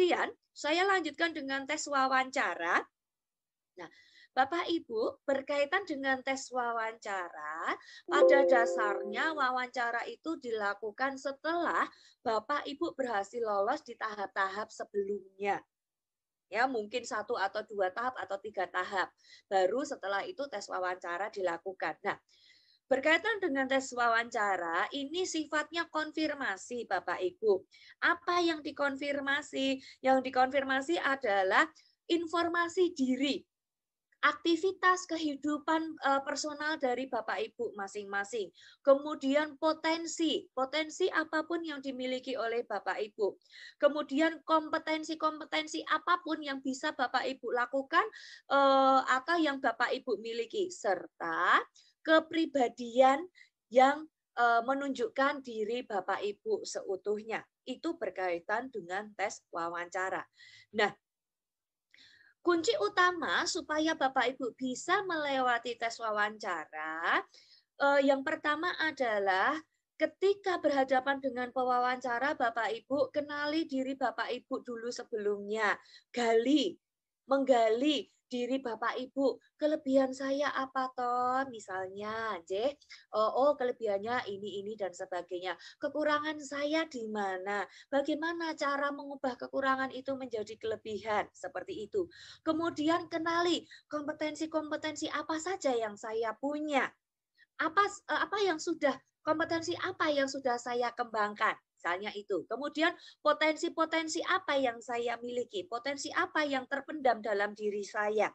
kemudian saya lanjutkan dengan tes wawancara. Nah, Bapak Ibu, berkaitan dengan tes wawancara, pada dasarnya wawancara itu dilakukan setelah Bapak Ibu berhasil lolos di tahap-tahap sebelumnya. Ya, mungkin 1 atau 2 tahap atau 3 tahap. Baru setelah itu tes wawancara dilakukan. Nah, berkaitan dengan tes wawancara, ini sifatnya konfirmasi Bapak Ibu. Apa yang dikonfirmasi? Yang dikonfirmasi adalah informasi diri, aktivitas kehidupan personal dari Bapak Ibu masing-masing. Kemudian potensi apapun yang dimiliki oleh Bapak Ibu. Kemudian kompetensi-kompetensi apapun yang bisa Bapak Ibu lakukan atau yang Bapak Ibu miliki, serta kepribadian yang menunjukkan diri Bapak Ibu seutuhnya. Itu berkaitan dengan tes wawancara. Nah, kunci utama supaya Bapak Ibu bisa melewati tes wawancara, yang pertama adalah ketika berhadapan dengan pewawancara, Bapak Ibu kenali diri Bapak Ibu dulu sebelumnya. Menggali diri Bapak Ibu, kelebihan saya apa toh? Misalnya, kelebihannya ini dan sebagainya. Kekurangan saya di mana? Bagaimana cara mengubah kekurangan itu menjadi kelebihan? Seperti itu. Kemudian kenali kompetensi-kompetensi apa saja yang saya punya. Kompetensi apa yang sudah saya kembangkan, misalnya itu. Kemudian potensi-potensi apa yang saya miliki, potensi apa yang terpendam dalam diri saya.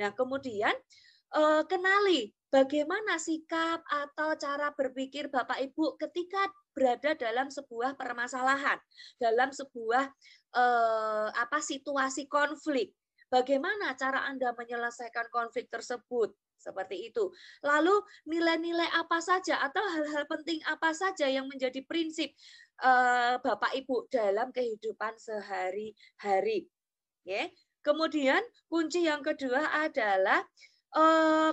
Nah, kemudian kenali bagaimana sikap atau cara berpikir Bapak Ibu ketika berada dalam sebuah permasalahan, dalam sebuah situasi konflik. Bagaimana cara Anda menyelesaikan konflik tersebut? Seperti itu. Lalu nilai-nilai apa saja atau hal-hal penting apa saja yang menjadi prinsip Bapak Ibu dalam kehidupan sehari-hari. Ya. Kemudian kunci yang kedua adalah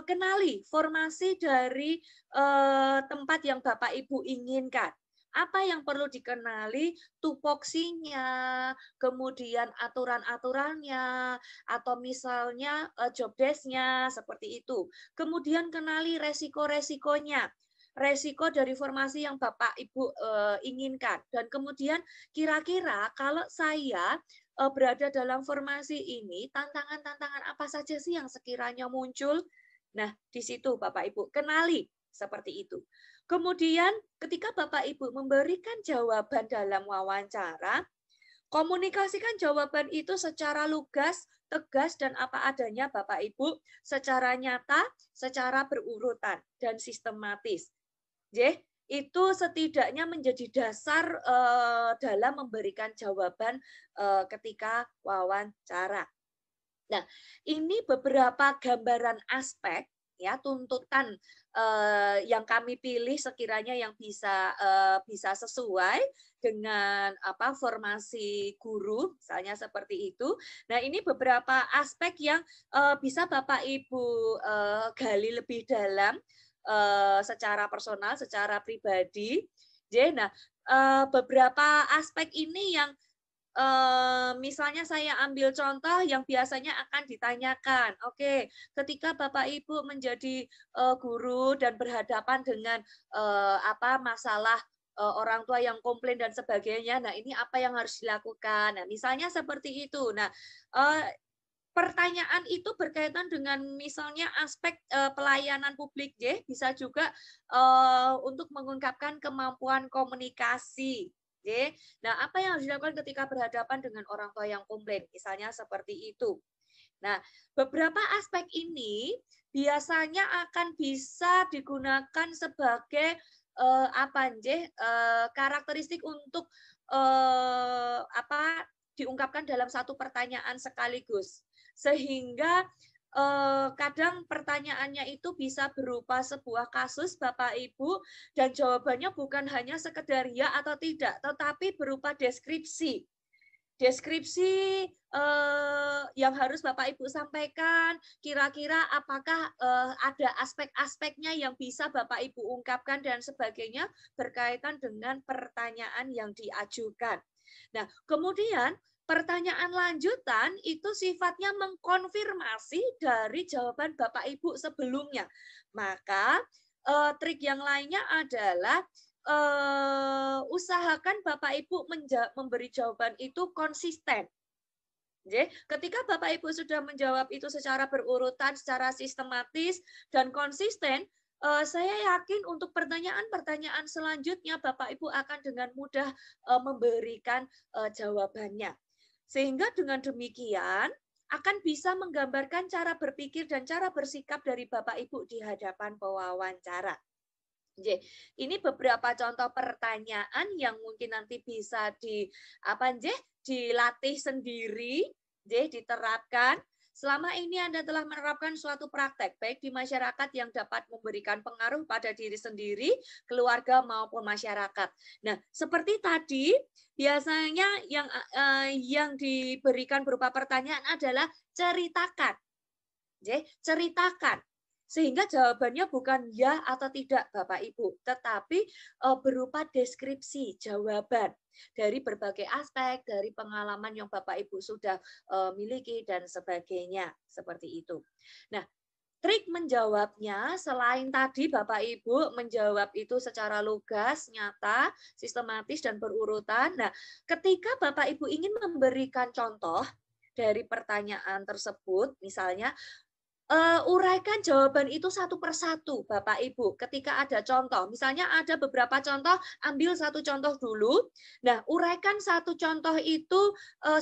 kenali formasi dari tempat yang Bapak Ibu inginkan. Apa yang perlu dikenali? Tupoksinya, kemudian aturan-aturannya, atau misalnya job desk-nya, seperti itu. Kemudian kenali resiko-resikonya. Resiko dari formasi yang Bapak Ibu inginkan. Dan kemudian kira-kira kalau saya berada dalam formasi ini, tantangan-tantangan apa saja sih yang sekiranya muncul? Nah, di situ Bapak Ibu kenali seperti itu. Kemudian ketika Bapak Ibu memberikan jawaban dalam wawancara, komunikasikan jawaban itu secara lugas, tegas, dan apa adanya Bapak Ibu, secara nyata, secara berurutan, dan sistematis. Itu setidaknya menjadi dasar dalam memberikan jawaban ketika wawancara. Nah, ini beberapa gambaran aspek ya tuntutan yang kami pilih sekiranya yang bisa sesuai dengan formasi guru, misalnya seperti itu. Nah, ini beberapa aspek yang bisa Bapak Ibu gali lebih dalam secara personal, secara pribadi. Nah, beberapa aspek ini yang misalnya saya ambil contoh yang biasanya akan ditanyakan. Oke, ketika Bapak Ibu menjadi guru dan berhadapan dengan masalah orang tua yang komplain dan sebagainya. Nah, ini apa yang harus dilakukan? Nah, misalnya seperti itu. Nah, pertanyaan itu berkaitan dengan misalnya aspek pelayanan publik, bisa juga untuk mengungkapkan kemampuan komunikasi. Nah, apa yang harus dilakukan ketika berhadapan dengan orang tua yang komplain? Misalnya seperti itu. Nah, beberapa aspek ini biasanya akan bisa digunakan sebagai karakteristik untuk diungkapkan dalam satu pertanyaan sekaligus. Sehingga kadang pertanyaannya itu bisa berupa sebuah kasus Bapak Ibu dan jawabannya bukan hanya sekedar ya atau tidak, tetapi berupa deskripsi. Deskripsi yang harus Bapak Ibu sampaikan, kira-kira apakah ada aspek-aspeknya yang bisa Bapak Ibu ungkapkan dan sebagainya berkaitan dengan pertanyaan yang diajukan. Nah, kemudian pertanyaan lanjutan itu sifatnya mengkonfirmasi dari jawaban Bapak Ibu sebelumnya. Maka trik yang lainnya adalah usahakan Bapak Ibu memberi jawaban itu konsisten. Jadi, ketika Bapak Ibu sudah menjawab itu secara berurutan, secara sistematis dan konsisten, saya yakin untuk pertanyaan-pertanyaan selanjutnya Bapak Ibu akan dengan mudah memberikan jawabannya. Sehingga dengan demikian akan bisa menggambarkan cara berpikir dan cara bersikap dari Bapak Ibu di hadapan pewawancara. Ini beberapa contoh pertanyaan yang mungkin nanti bisa dilatih sendiri, diterapkan. Selama ini Anda telah menerapkan suatu praktek, baik di masyarakat yang dapat memberikan pengaruh pada diri sendiri, keluarga maupun masyarakat. Nah, seperti tadi, biasanya yang diberikan berupa pertanyaan adalah ceritakan. Ceritakan. Sehingga jawabannya bukan ya atau tidak Bapak Ibu, tetapi berupa deskripsi jawaban dari berbagai aspek, dari pengalaman yang Bapak Ibu sudah miliki dan sebagainya, seperti itu. Nah, trik menjawabnya selain tadi Bapak Ibu menjawab itu secara lugas, nyata, sistematis dan berurutan. Nah, ketika Bapak Ibu ingin memberikan contoh dari pertanyaan tersebut, misalnya uraikan jawaban itu satu persatu, Bapak Ibu. Ketika ada contoh, misalnya ada beberapa contoh, ambil satu contoh dulu. Nah, uraikan satu contoh itu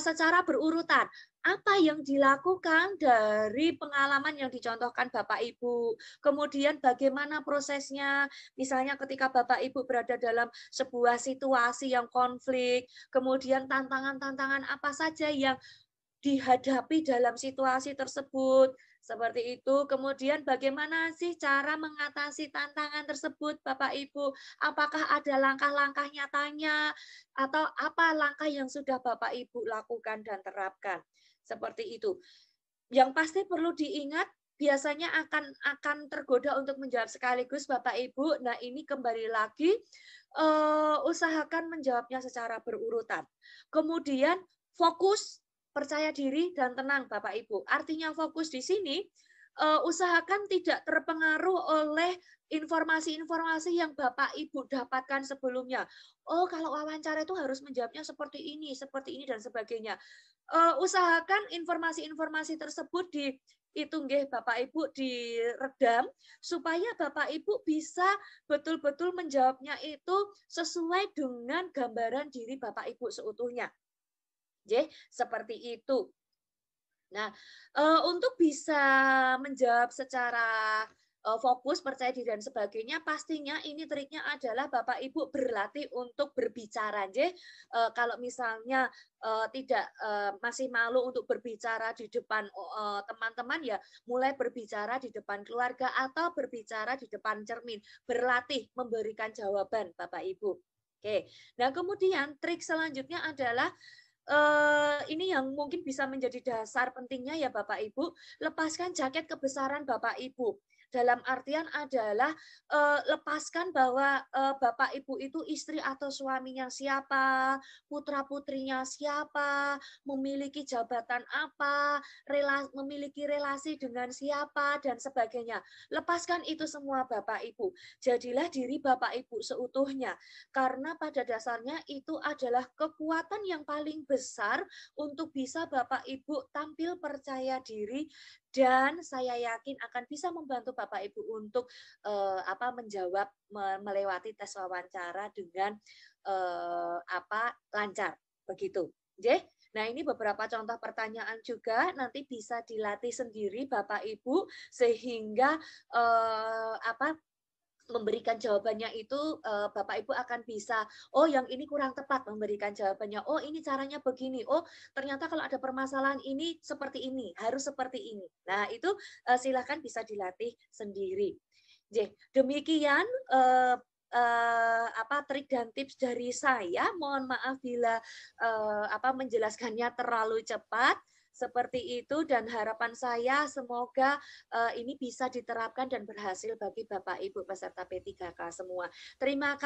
secara berurutan. Apa yang dilakukan dari pengalaman yang dicontohkan Bapak Ibu? Kemudian bagaimana prosesnya? Misalnya ketika Bapak Ibu berada dalam sebuah situasi yang konflik, kemudian tantangan-tantangan apa saja yang dihadapi dalam situasi tersebut. Seperti itu. Kemudian bagaimana sih cara mengatasi tantangan tersebut, Bapak Ibu? Apakah ada langkah-langkah nyatanya atau apa langkah yang sudah Bapak Ibu lakukan dan terapkan? Seperti itu. Yang pasti perlu diingat, biasanya akan tergoda untuk menjawab sekaligus Bapak Ibu. Nah, ini kembali lagi usahakan menjawabnya secara berurutan. Kemudian fokus, percaya diri dan tenang Bapak Ibu. Artinya fokus di sini usahakan tidak terpengaruh oleh informasi-informasi yang Bapak Ibu dapatkan sebelumnya. Oh, kalau wawancara itu harus menjawabnya seperti ini dan sebagainya. Usahakan informasi-informasi tersebut Bapak Ibu diredam supaya Bapak Ibu bisa betul-betul menjawabnya itu sesuai dengan gambaran diri Bapak Ibu seutuhnya. Seperti itu. Nah, untuk bisa menjawab secara fokus, percaya diri dan sebagainya, pastinya ini triknya adalah Bapak Ibu berlatih untuk berbicara. Kalau misalnya tidak masih malu untuk berbicara di depan teman-teman, ya mulai berbicara di depan keluarga atau berbicara di depan cermin. Berlatih memberikan jawaban Bapak Ibu. Oke. Nah, kemudian trik selanjutnya adalah ini yang mungkin bisa menjadi dasar pentingnya ya Bapak Ibu, lepaskan jaket kebesaran Bapak Ibu. Dalam artian adalah lepaskan bahwa Bapak Ibu itu istri atau suaminya siapa, putra-putrinya siapa, memiliki jabatan apa, memiliki relasi dengan siapa, dan sebagainya. Lepaskan itu semua Bapak Ibu. Jadilah diri Bapak Ibu seutuhnya. Karena pada dasarnya itu adalah kekuatan yang paling besar untuk bisa Bapak Ibu tampil percaya diri, dan saya yakin akan bisa membantu Bapak Ibu untuk menjawab melewati tes wawancara dengan lancar begitu. Nah, ini beberapa contoh pertanyaan juga nanti bisa dilatih sendiri Bapak Ibu sehingga memberikan jawabannya itu Bapak Ibu akan bisa, oh yang ini kurang tepat memberikan jawabannya, oh ini caranya begini, oh ternyata kalau ada permasalahan ini seperti ini, harus seperti ini. Nah, itu silakan bisa dilatih sendiri. Demikian trik dan tips dari saya. Mohon maaf bila menjelaskannya terlalu cepat. Seperti itu, dan harapan saya semoga ini bisa diterapkan dan berhasil bagi Bapak Ibu peserta P3K semua. Terima kasih.